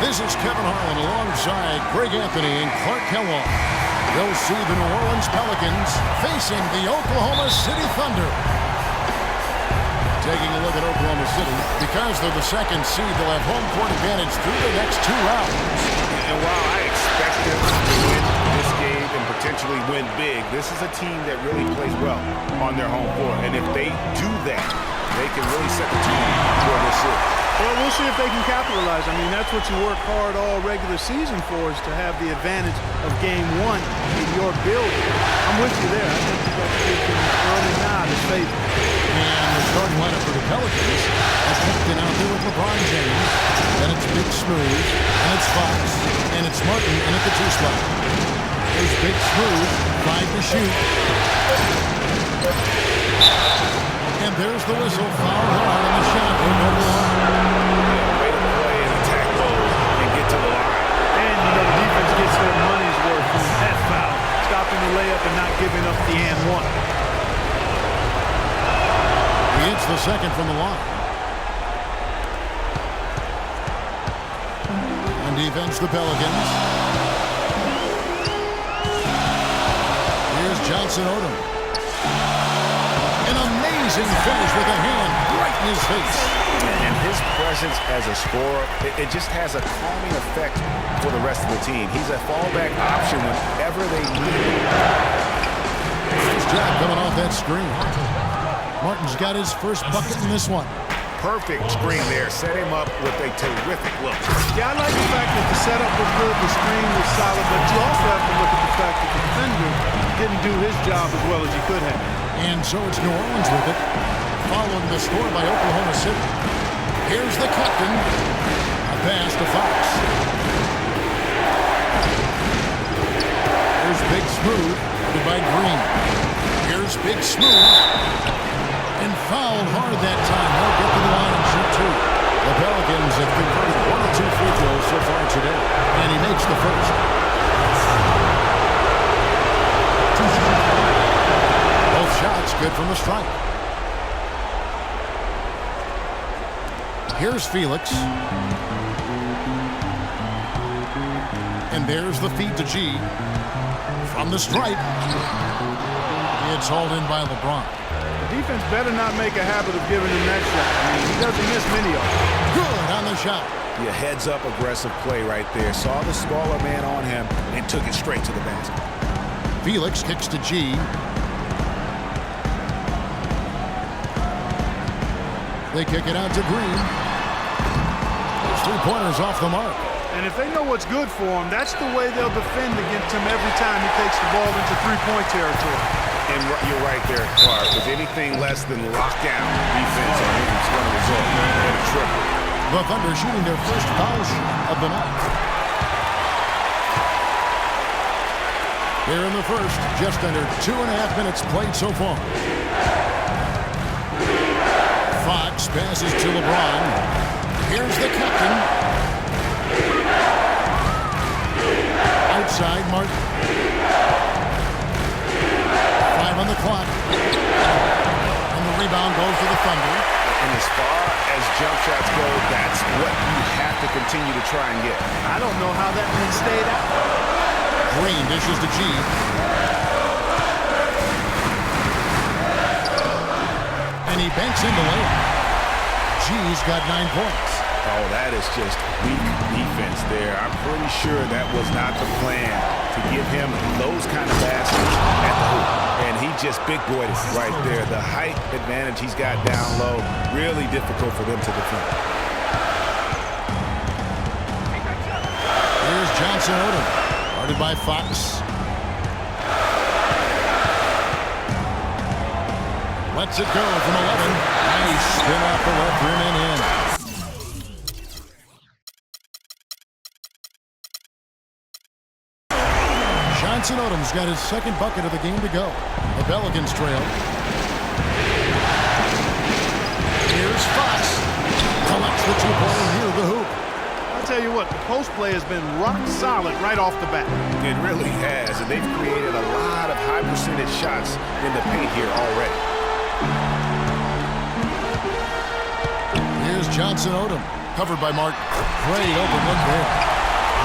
This is Kevin Harlan alongside Greg Anthony and Clark Kellogg. You'll see the New Orleans Pelicans facing the Oklahoma City Thunder. Taking a look at Oklahoma City, because they're the second seed, they'll have home court advantage through the next 2 rounds. And while I expect them to win this game and potentially win big, this is a team that really plays well on their home court. And if they do that, they can really set the tone for this series. Well, we'll see if they can capitalize. I mean, that's what you work hard all regular season for, is to have the advantage of game 1 in your building. I'm with you there. I think you got to give them an early nod as favor. And the starting lineup for the Pelicans has Hampton out there with LeBron James. Then it's Big Smooth, and it's Fox, and it's Martin in at the 2 spot. There's Big Smooth, 5 to shoot. And there's the whistle, foul hard on the shot. No line. Way to play in attack mode and get to the line. And, you know, the defense gets their money's worth from that foul, stopping the layup and not giving up the and one. He hits the second from the line. On defense, the Pelicans. Here's Johnson Odom. An amazing finish with a hand right in his face. And his presence as a scorer, it just has a calming effect for the rest of the team. He's a fallback option whenever they need him. Nice job coming off that screen. Martin's got his first bucket in this one. Perfect screen there. Set him up with a terrific look. Yeah, I like the fact that the setup was good, the screen was solid, but you also have to look at the fact that the defender didn't do his job as well as he could have. And so it's New Orleans with it, following the score by Oklahoma City. Here's the captain. A pass to Fox. Here's Big Smooth, guarded by Green. Here's Big Smooth. And fouled hard that time. He'll get to the line and shoot 2. The Pelicans have converted 1 or 2 free throws so far today. And he makes the first. Both shots good from the stripe. Here's Felix. And there's the feed to G. From the stripe. It's hauled in by LeBron. The defense better not make a habit of giving him that shot. I mean, he doesn't miss many of them. Good on the shot. Your heads-up aggressive play right there. Saw the smaller man on him and took it straight to the basket. Felix kicks to G. They kick it out to Green. Those 3-pointers off the mark. And if they know what's good for him, that's the way they'll defend against him every time he takes the ball into 3-point territory. And you're right there, Clark, because anything less than lockdown defense on him is going to result in a triple. The Thunder shooting their first foul shot of the night. Here in the first, just under 2.5 minutes played so far. Fox passes to LeBron. Here's the captain. Outside, Martin. 5 on the clock. And the rebound goes to the Thunder. And as far as jump shots go, that's what you have to continue to try and get. I don't know how that one stayed out. Green dishes to G. And he banks in the layup. G's got 9 points. Oh, that is just weak defense there. I'm pretty sure that was not the plan to give him those kind of baskets at the hoop. And he just big-boyed it right there. The height advantage he's got down low, really difficult for them to defend. Here's Johnson Odom, guarded by Fox. Lets it go from 11. Nice spin off the left rim and in. Johnson Odom's got his second bucket of the game to go. The Pelicans trail. Here's Fox. Collects the 2-pointer near the hoop. I'll tell you what, the post play has been rock solid right off the bat. It really has, and they've created a lot of high percentage shots in the paint here already. Here's Johnson Odom. Covered by Martin. Great open look there.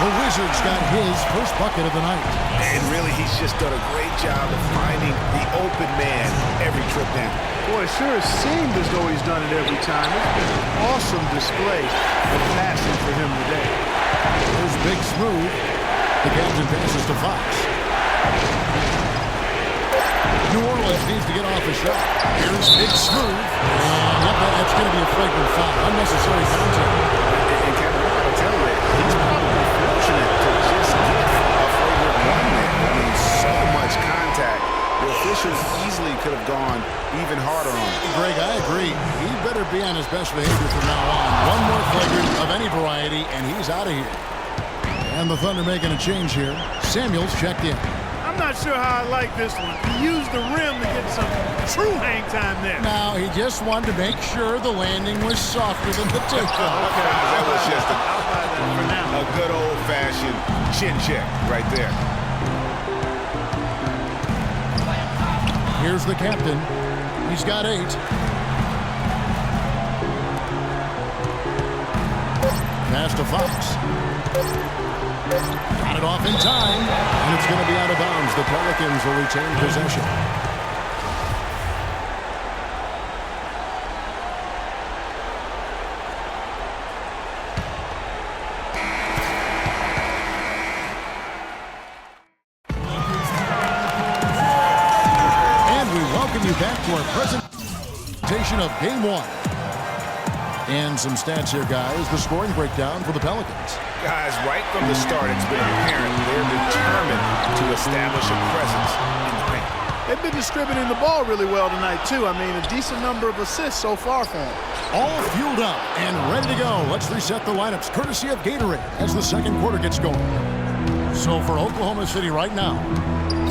The Wizards got his first bucket of the night. And really, he's just done a great job of finding the open man every trip down. Boy, it sure has seemed as though he's done it every time. It's been an awesome display of passing for him today. Here's Big Smooth. The captain passes to Fox. New Orleans needs to get off a shot. Here's Big Smooth. And that's going to be a flagrant foul. Unnecessary contact. And Kevin, I'll tell you, he's probably fortunate to just get a flagrant one there. I mean, so much contact. The officials easily could have gone even harder on him. Greg, I agree. He better be on his best behavior from now on. One more flagrant of any variety, and he's out of here. And the Thunder making a change here. Samuels checked in. I'm not sure how I like this one. He used the rim to get some true hang time there. Now, he just wanted to make sure the landing was softer than the takeoff. Okay, that was just a good old-fashioned chin check right there. Here's the captain. He's got 8. Pass to Fox. Got it off in time, and it's going to be out of bounds. The Pelicans will retain possession. And we welcome you back to our presentation of Game 1. And some stats here, guys. The scoring breakdown for the Pelicans. Guys, right from the start, it's been apparent they're determined to establish a presence in the paint. They've been distributing the ball really well tonight, too. I mean, a decent number of assists so far for them. All fueled up and ready to go. Let's reset the lineups, courtesy of Gatorade, as the second quarter gets going. So for Oklahoma City right now,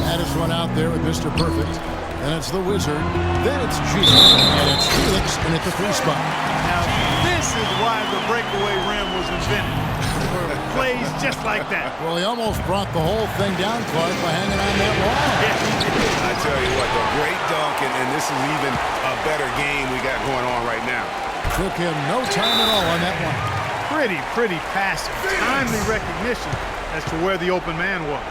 Madison out there with Mr. Perfect. Then it's the Wizard. Then it's G. And it's Felix in at the 3 spot. Now, this is why the breakaway rim was invented. For plays just like that. Well, he almost brought the whole thing down, Clark, by hanging on that wall. I tell you what, the great dunk, and this is even a better game we got going on right now. Took him no time at all on that one. Pretty passive. Timely recognition as to where the open man was.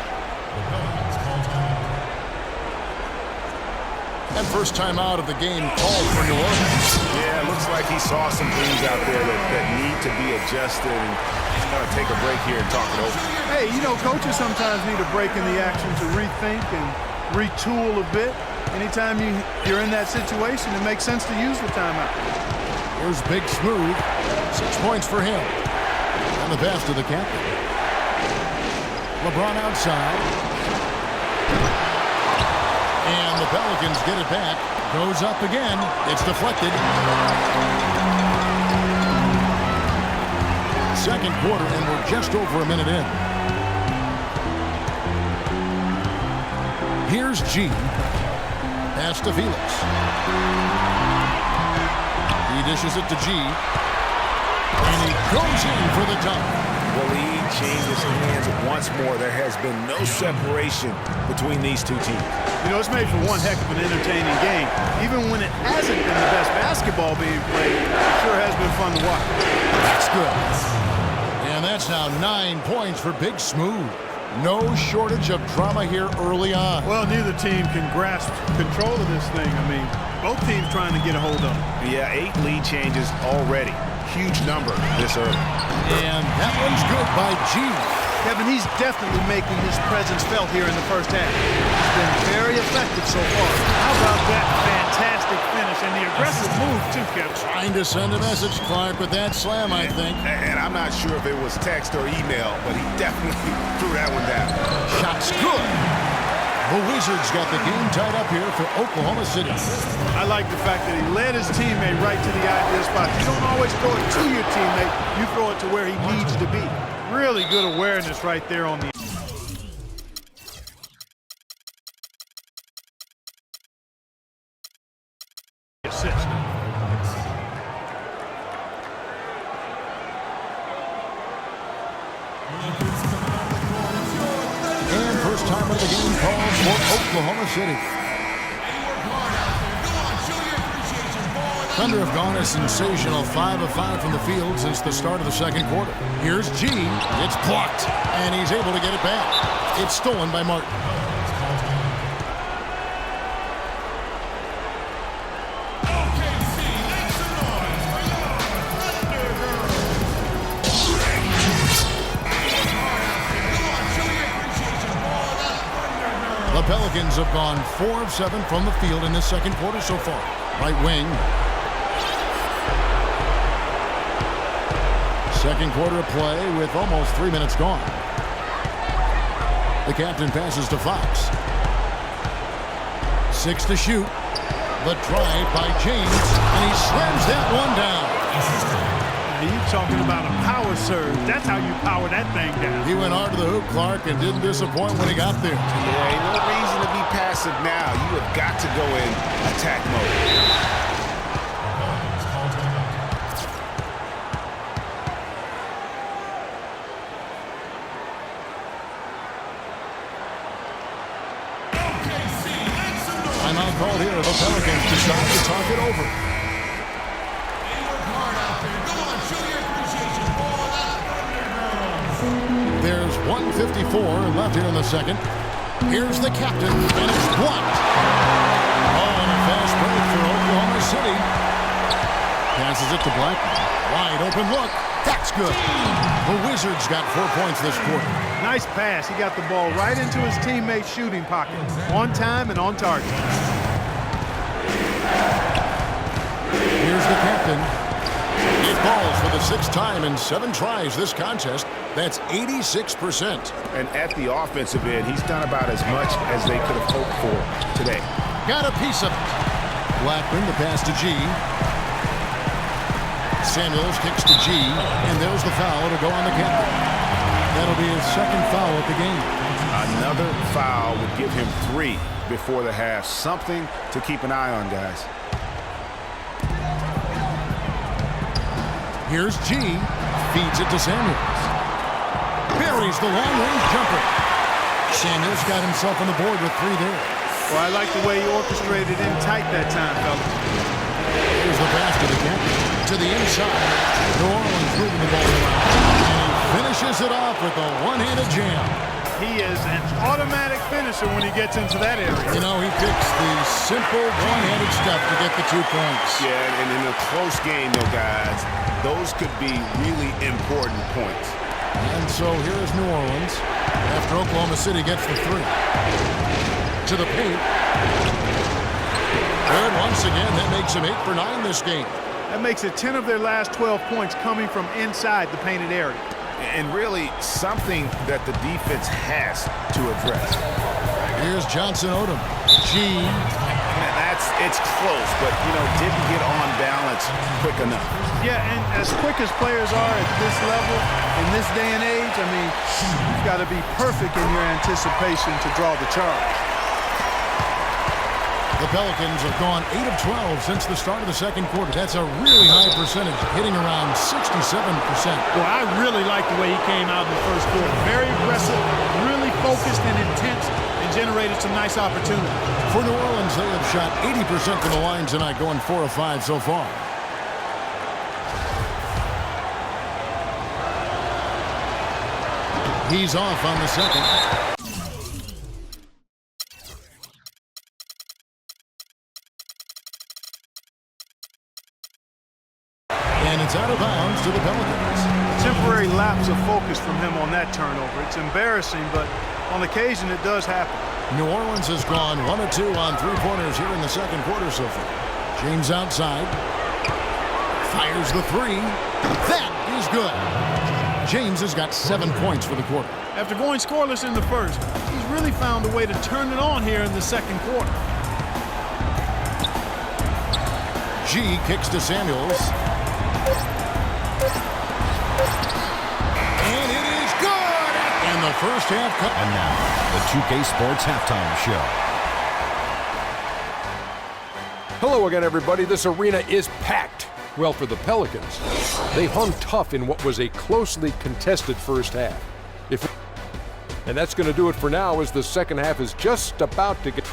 And first time out of the game called for New Orleans. Yeah, it looks like he saw some things out there that need to be adjusted, and he's going to take a break here and talk it over. Hey, you know, coaches sometimes need a break in the action to rethink and retool a bit. Anytime you're in that situation, it makes sense to use the timeout. Here's Big Smooth. 6 points for him. And the pass to the captain. LeBron outside. And the Pelicans get it back. Goes up again. It's deflected. Second quarter, and we're just over a minute in. Here's G. Pass to Felix. He dishes it to G. And he goes in for the dunk. The lead changes hands once more. There has been no separation between these two teams. You know, it's made for one heck of an entertaining game. Even when it hasn't been the best basketball being played, it sure has been fun to watch. That's good. And that's now 9 points for Big Smooth. No shortage of drama here early on. Well, neither team can grasp control of this thing. I mean, both teams trying to get a hold of it. Yeah, 8 lead changes already. Huge number this early. And that one's good by G. Kevin, he's definitely making his presence felt here in the first half. He's been very effective so far. How about that fantastic finish and the aggressive move, too, Kevin? Trying to send a message, Clark, with that slam, I think. And I'm not sure if it was text or email, but he definitely threw that one down. Shot's good. The Wizards got the game tied up here for Oklahoma City. I like the fact that he led his teammate right to the ideal spot. You don't always throw it to your teammate. You throw it to where he needs to be. Really good awareness right there on the assist. And first time of the game calls for Oklahoma City. Thunder have gone a sensational 5 of 5 from the field since the start of the second quarter. Here's G. It's blocked, and he's able to get it back. It's stolen by Martin. The Pelicans have gone 4 of 7 from the field in this second quarter so far. Right wing. Second quarter of play with almost 3 minutes gone. The captain passes to Fox. 6 to shoot. The drive by James, and he slams that one down. You're talking about a power surge. That's how you power that thing down. He went hard to the hoop, Clark, and didn't disappoint when he got there. Yeah, ain't no reason to be passive now. You have got to go in attack mode. Timeout called here. The Pelicans decide to talk it over. There's 1:54 left here in the second. Here's the captain, and it's blocked. Oh, and a fast break for Oklahoma City. Passes it to Blackman. Wide open look. That's good. The Wizards got 4 points this quarter. Nice pass. He got the ball right into his teammate's shooting pocket. On time and on target. Here's the captain. It falls for the 6th time in 7 tries this contest. That's 86%. And at the offensive end, he's done about as much as they could have hoped for today. Got a piece of it. Blackman, the pass to G. Samuels kicks to G, and there's the foul to go on the captain. That'll be his second foul at the game. Another foul would give him 3 before the half. Something to keep an eye on, guys. Here's G. Feeds it to Samuels. Buries the long-range jumper. Samuels got himself on the board with 3 there. Well, I like the way he orchestrated in tight that time, fellas. Here's the pass to the captain. To the inside. New Orleans moving the ball around. And he finishes it off with a one-handed jam. He is an automatic finisher when he gets into that area. You know, he picks the simple one-handed stuff to get the 2 points. Yeah, and in a close game, though, guys, those could be really important points. And so here's New Orleans after Oklahoma City gets the 3. To the paint. And once again, that makes him 8 for 9 this game. That makes it 10 of their last 12 points coming from inside the painted area. And really something that the defense has to address. Here's Johnson Odom. G. It's close, but, didn't get on balance quick enough. Yeah, and as quick as players are at this level, in this day and age, I mean, you've got to be perfect in your anticipation to draw the charge. The Pelicans have gone 8 of 12 since the start of the second quarter. That's a really high percentage, hitting around 67%. Well, I really like the way he came out in the first quarter. Very aggressive, really focused and intense, and generated some nice opportunities. For New Orleans, they have shot 80% from the line tonight, going 4 of 5 so far. He's off on the second. And it's out of bounds to the Pelicans. Temporary lapse of focus from him on that turnover. It's embarrassing, but on occasion it does happen. New Orleans has gone 1 of 2 on 3-pointers here in the second quarter so far. James outside. Fires the 3. That is good. James has got 7 points for the quarter. After going scoreless in the first, he's really found a way to turn it on here in the second quarter. G kicks to Samuels. And it is good! And the first half cut. And now, the 2K Sports Halftime Show. Hello again, everybody. This arena is packed. Well, for the Pelicans, they hung tough in what was a closely contested first half. And that's going to do it for now, as the second half is just about to get...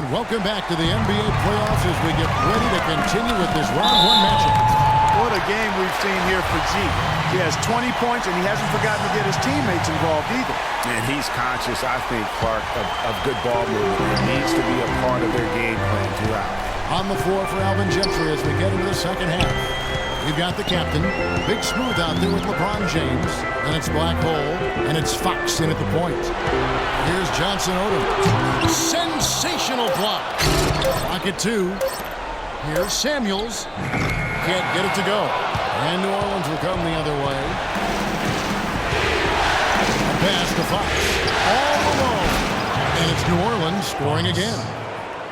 And welcome back to the NBA playoffs as we get ready to continue with this round one matchup. What a game we've seen here for G. He has 20 points, and he hasn't forgotten to get his teammates involved either. And he's conscious, I think, Clark, of good ball movement. It needs to be a part of their game plan throughout. On the floor for Alvin Gentry as we get into the second half. We've got the captain, Big Smooth out there with LeBron James. Then it's Black Hole, and it's Fox in at the point. Here's Johnson Odom. Sensational block. Pocket two. Here's Samuels. Can't get it to go. And New Orleans will come the other way. A pass to Fox. All alone. And it's New Orleans scoring again.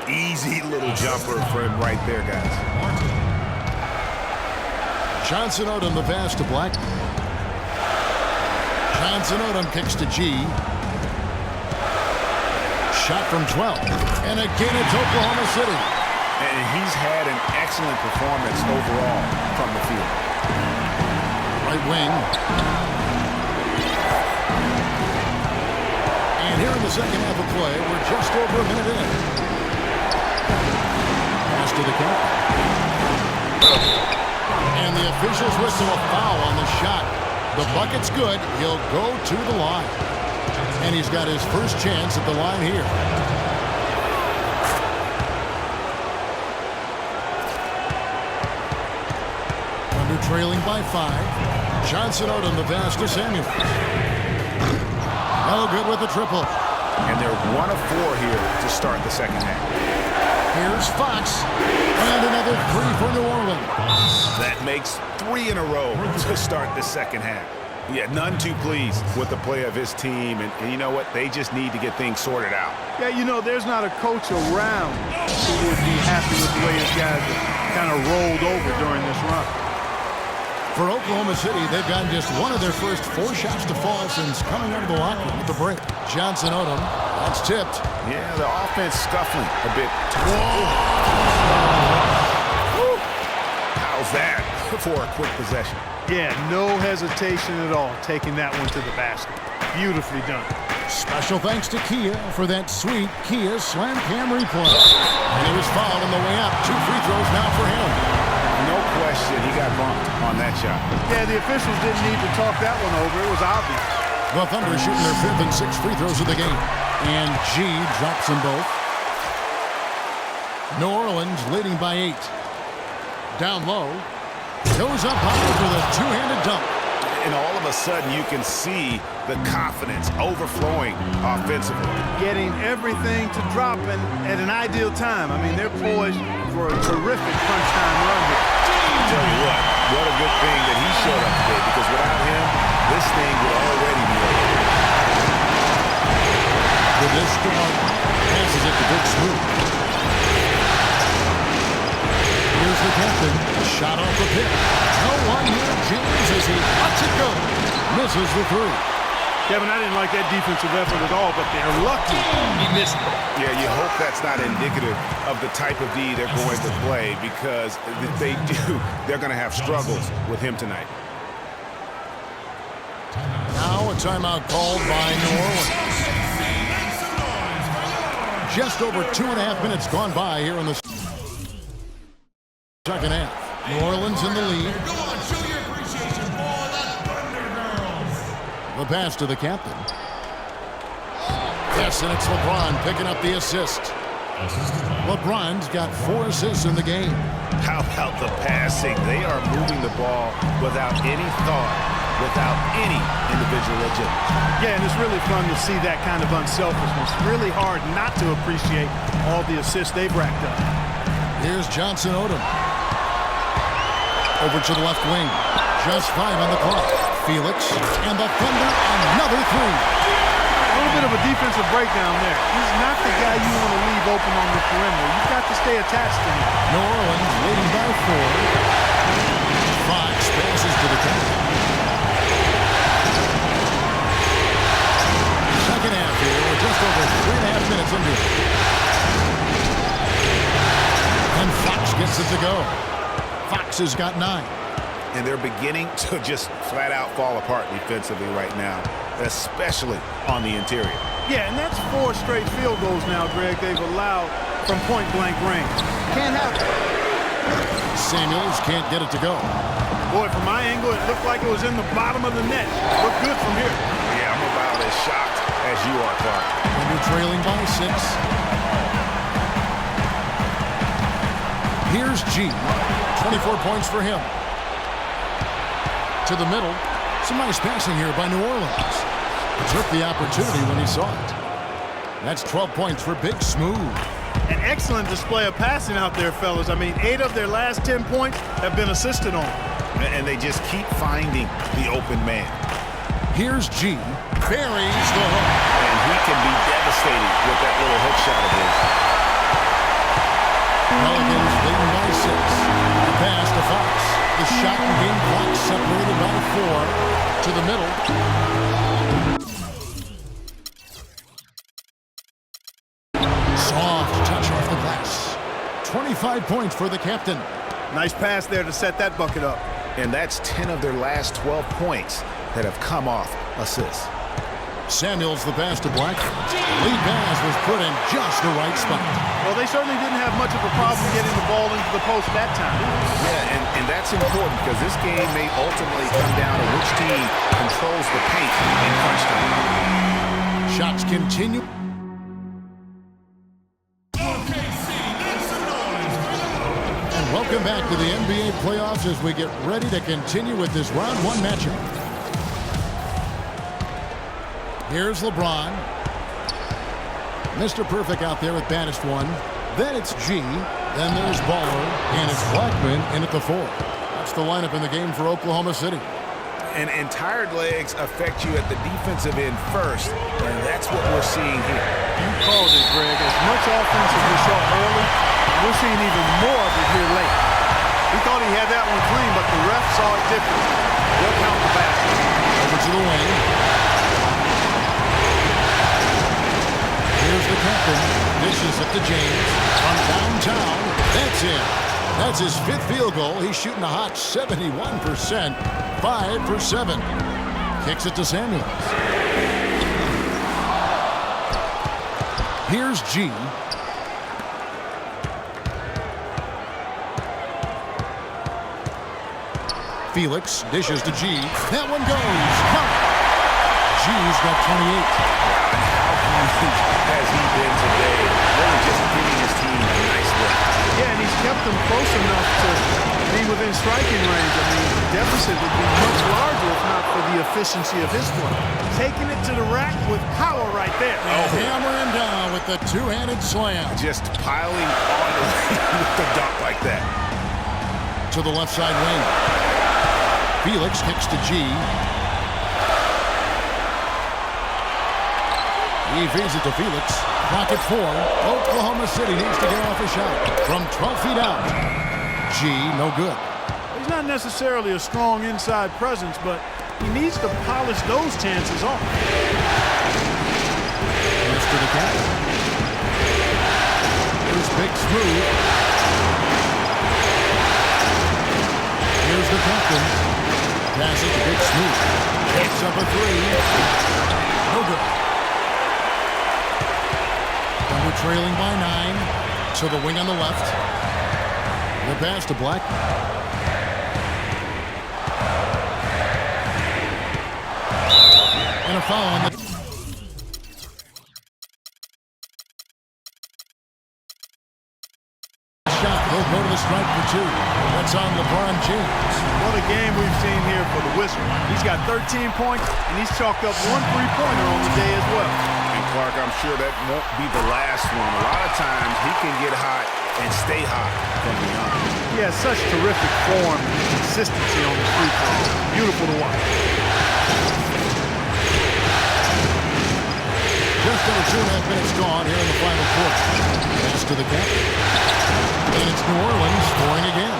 Easy little jumper for him right there, guys. Johnson Odom, the pass to Black. Johnson Odom kicks to G. Shot from 12. And again, it's Oklahoma City. And he's had an excellent performance overall from the field. Right wing. And here in the second half of play, we're just over a minute in. Pass to the captain. And the officials whistle a foul on the shot. The bucket's good. He'll go to the line. And he's got his first chance at the line here. Under trailing by 5. Johnson Odom, the pass to Samuels. No good with the triple. And they're 1 of 4 here to start the second half. Here's Fox. And another 3 for New Orleans. That makes 3 in a row to start the second half. Yeah, none too pleased with the play of his team. And you know what? They just need to get things sorted out. Yeah, you know, there's not a coach around who would be happy with the way his guys have kind of rolled over during this run. For Oklahoma City, they've gotten just one of their first 4 shots to fall since coming out of the locker room at the break. Johnson Odom, that's tipped. Yeah, the offense scuffling a bit. How's that for a quick possession? Yeah, no hesitation at all taking that one to the basket. Beautifully done. Special thanks to Kia for that sweet Kia Slam Cam replay. And he was fouled on the way out. 2 free throws now for him. No question, he got bumped on that shot. Yeah, the officials didn't need to talk that one over. It was obvious. The Thunder shooting their 5th and 6th free throws of the game. And G drops them both. New Orleans leading by 8. Down low. Goes up high for the 2-handed dunk. And all of a sudden, you can see the confidence overflowing offensively. Getting everything to drop at an ideal time. I mean, they're poised for a terrific crunch time run here. I'll tell you what a good thing that he showed up today, because without him, this thing would already be over. With this start, passes it to Big Smooth. Here's the captain. Shot off the pit. No one here. James as he lets it go. Misses the 3. Kevin, I didn't like that defensive effort at all, but they're lucky he missed it. Yeah, you hope that's not indicative of the type of D they're going to play, because if they do, they're going to have struggles with him tonight. Now a timeout called by New Orleans. Just over 2.5 minutes gone by here in the second half. New Orleans in the lead. The pass to the captain. Yes, and it's LeBron picking up the assist. LeBron's got 4 assists in the game. How about the passing? They are moving the ball without any thought, without any individual agility. Yeah, and it's really fun to see that kind of unselfishness. Really hard not to appreciate all the assists they've racked up. Here's Johnson Odom. Over to the left wing. Just 5 on the clock. Felix and the Thunder, another 3. A little bit of a defensive breakdown there. He's not the guy you want to leave open on the perimeter. You've got to stay attached to him. New Orleans leading by 4. Fox passes to the captain. Second half here. We're just over 3.5 minutes into it. And Fox gets it to go. Fox has got 9. And they're beginning to just flat out fall apart defensively right now, especially on the interior. Yeah, and that's 4 straight field goals now, Greg. They've allowed from point-blank range. Can't have it. Samuels can't get it to go. Boy, from my angle, it looked like it was in the bottom of the net. Looked good from here. Yeah, I'm about as shocked as you are, Clark. And you're trailing by 6. Here's G. 24 points for him. To the middle. Some nice passing here by New Orleans. Took the opportunity when he saw it. That's 12 points for Big Smooth. An excellent display of passing out there, fellas. I mean, 8 of their last 10 points have been assisted on. And they just keep finding the open man. Here's G. Buries the hook. And he can be devastating with that little hook shot of his. Pelicans leading by 6. The pass to Fox. The shot and game clock separated by 4. To the middle. Soft touch off the glass. 25 points for the captain. Nice pass there to set that bucket up. And that's 10 of their last 12 points that have come off assists. Samuels the pass to Black. Lead pass was put in just the right spot. Well, they certainly didn't have much of a problem getting the ball into the post that time. Yeah, and that's important because this game may ultimately come down to which team controls the paint in crunch time. Shots continue. And welcome back to the NBA playoffs as we get ready to continue with this round 1 matchup. Here's LeBron. Mr. Perfect out there at baddest 1. Then it's G. Then there's Baller. And it's Blackman in at the 4. That's the lineup in the game for Oklahoma City. And tired legs affect you at the defensive end first. And that's what we're seeing here. You called it, Greg. As much offense as we saw early, we're seeing even more of it here late. We thought he had that one clean, but the ref saw it differently. They'll count the basket. Over to the wing. Here's the captain. Dishes it to James. From downtown. That's it. That's his 5th field goal. He's shooting a hot 71%. 5 for 7. Kicks it to Samuels. Here's G. Felix dishes to G. That one goes. Count. G's got 28. Has he been today? Really just giving his team a nice look. Yeah, and he's kept them close enough to be within striking range. I mean, the deficit would be much larger if not for the efficiency of his play. Taking it to the rack with power right there. And hammering down with the 2-handed slam. Just piling on with the dunk like that. To the left side wing. Felix kicks to G. He feeds it to Felix. Clock at 4. Oklahoma City needs to get off a shot from 12 feet out. G, no good. He's not necessarily a strong inside presence, but he needs to polish those chances off. Here's to the captain. Here's Big Smooth. Here's the captain. Pass it to Big Smooth. Takes up a 3. No good. And we're trailing by 9. To the wing on the left. The pass to Black. And a foul on the shot. He'll go to the strike for 2. That's on LeBron James. What a game we've seen here for the Whistle. He's got 13 points, and he's chalked up 1 3-pointer on the day as well. And Clark, I'm sure that won't be the last one. A lot of times he can get hot and stay hot from beyond. He has such terrific form and consistency on the free throw. Beautiful to watch. Just under 2.5 minutes gone here in the final quarter. Pass to the captain. And it's New Orleans scoring again.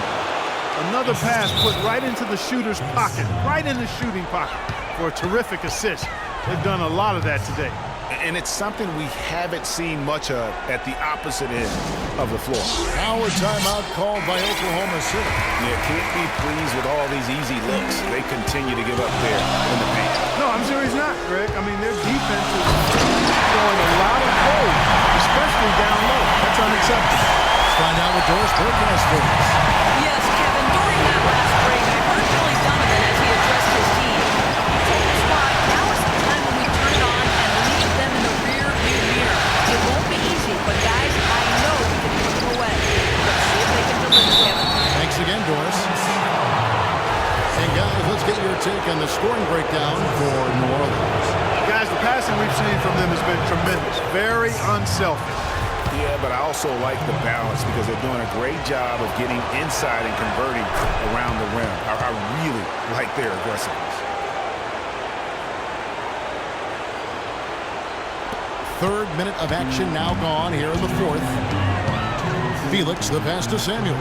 Another pass put right into the shooter's pocket, right in the shooting pocket for a terrific assist. They've done a lot of that today. And it's something we haven't seen much of at the opposite end of the floor. Now a timeout called by Oklahoma City. Yeah, can't be pleased with all these easy looks they continue to give up there in the paint. No, I'm serious not, Greg. I mean, their defense is showing a lot of holes, especially down low. That's unacceptable. Let's find out what Doris Burke has for us. Yes, Kevin, during that last break, I heard Billy Donovan as he addressed his team. He told us why now is the time when we turn it on and leave them in the rear view mirror. It won't be easy, but guys, I know we can put them away. Let's see if they can deliver, Kevin. Thanks again, Doris. And guys, let's get your take on the scoring breakdown for New Orleans. Guys, the passing we've seen from them has been tremendous. Very unselfish. Yeah, but I also like the balance because they're doing a great job of getting inside and converting around the rim. I really like their aggressiveness. Third minute of action now gone here in the fourth. Felix, the pass to Samuels.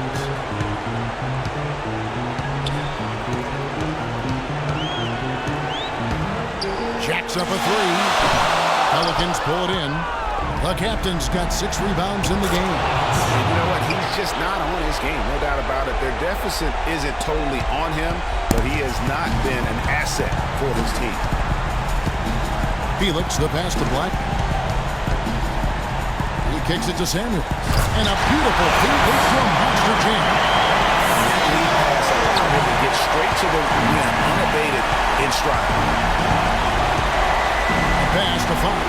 Jacks up a three. Pelicans pull it in. The captain's got 6 rebounds in the game. And you know what? He's just not on his game, no doubt about it. Their deficit isn't totally on him, but he has not been an asset for this team. Felix, the pass to Black. He kicks it to Samuels. And a beautiful feed from Monster Jam. That lead pass allowed him to get straight to the rim, unabated in stride. Pass to Fox.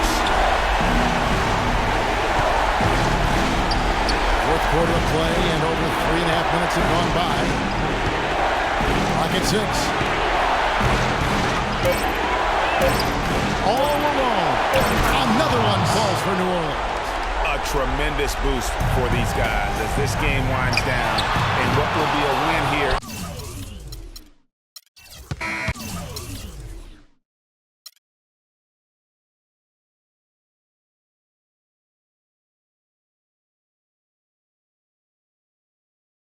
Fourth quarter of play, and over 3.5 minutes have gone by. Clock at 6. All alone. Another one falls for New Orleans. A tremendous boost for these guys as this game winds down. And what will be a win here